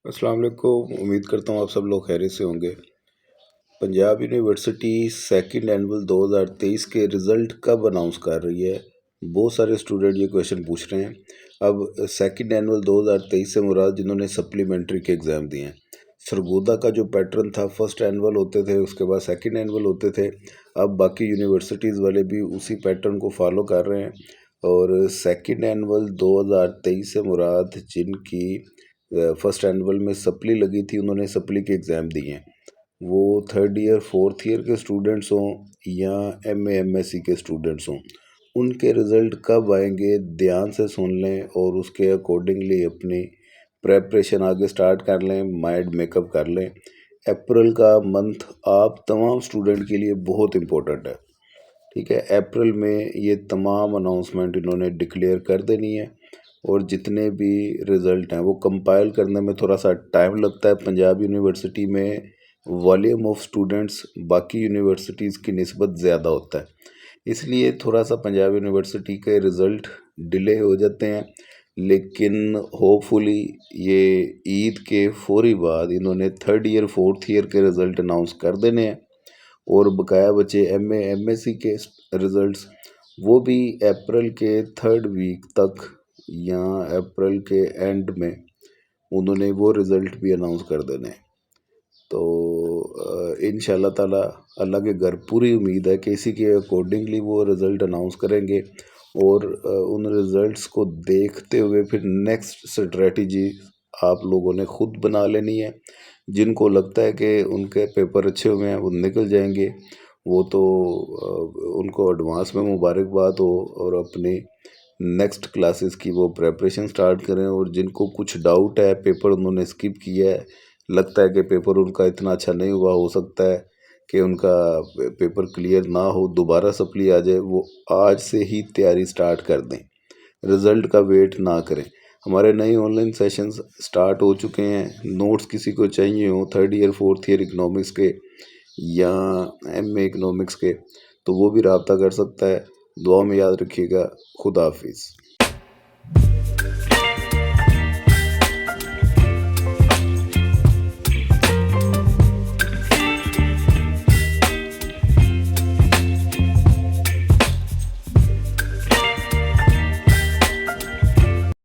अस्सलाम वालेकुम। उम्मीद करता हूँ आप सब लोग खैरियत से होंगे। पंजाब यूनिवर्सिटी सेकंड एनुअल 2023 के रिज़ल्ट कब अनाउंस कर रही है? बहुत सारे स्टूडेंट ये क्वेश्चन पूछ रहे हैं। अब सेकंड एनुअल 2023 से मुराद जिन्होंने सप्लीमेंट्री के एग्ज़ाम दिए हैं। सरगोदा का जो पैटर्न था, फर्स्ट एनुअल होते थे, उसके बाद सेकंड एनुअल होते थे। अब बाकी यूनिवर्सिटीज़ वाले भी उसी पैटर्न को फॉलो कर रहे हैं और सेकंड एनुअल 2023 से मुराद जिनकी फर्स्ट एनुअल में सप्ली लगी थी, उन्होंने सप्ली के एग्ज़ाम दिए हैं। वो थर्ड ईयर फोर्थ ईयर के स्टूडेंट्स हों या एमए एमएससी के स्टूडेंट्स हों, उनके रिज़ल्ट कब आएंगे ध्यान से सुन लें और उसके अकॉर्डिंगली अपनी प्रेपरेशन आगे स्टार्ट कर लें, माइंड मेकअप कर लें। अप्रैल का मंथ आप तमाम स्टूडेंट के लिए बहुत इम्पोर्टेंट है। ठीक है, अप्रैल में ये तमाम अनाउंसमेंट इन्होंने डिक्लेयर कर देनी है और जितने भी रिज़ल्ट हैं वो कंपाइल करने में थोड़ा सा टाइम लगता है। पंजाब यूनिवर्सिटी में वॉल्यूम ऑफ स्टूडेंट्स बाकी यूनिवर्सिटीज़ की निस्बत ज़्यादा होता है, इसलिए थोड़ा सा पंजाब यूनिवर्सिटी के रिज़ल्ट डिले हो जाते हैं। लेकिन होपफुली ये ईद के फौरी बाद इन्होंने थर्ड ईयर फोर्थ ईयर के रिज़ल्ट अनाउंस कर देने हैं और बकाया बचे एमए एमएससी के रिज़ल्ट्स, वो भी अप्रैल के थर्ड वीक तक या अप्रैल के एंड में उन्होंने वो रिज़ल्ट भी अनाउंस कर देने हैं। तो इंशाल्लाह ताला अल्लाह के घर पूरी उम्मीद है कि इसी के अकॉर्डिंगली वो रिज़ल्ट अनाउंस करेंगे और उन रिज़ल्ट्स को देखते हुए फिर नेक्स्ट स्ट्रेटजी आप लोगों ने खुद बना लेनी है। जिनको लगता है कि उनके पेपर अच्छे हुए हैं वो निकल जाएंगे, वो तो उनको एडवांस में मुबारकबाद हो और अपनी नेक्स्ट क्लासेस की वो प्रेपरेशन स्टार्ट करें। और जिनको कुछ डाउट है, पेपर उन्होंने स्किप किया है, लगता है कि पेपर उनका इतना अच्छा नहीं हुआ, हो सकता है कि उनका पेपर क्लियर ना हो, दोबारा सप्ली आ जाए, वो आज से ही तैयारी स्टार्ट कर दें, रिज़ल्ट का वेट ना करें। हमारे नए ऑनलाइन सेशंस स्टार्ट हो चुके हैं। नोट्स किसी को चाहिए हो third year fourth year economics के या एमए इकनॉमिक्स के, तो वो भी रब्ता कर सकता है। दुआ में याद रखिएगा। खुदा हाफिज़।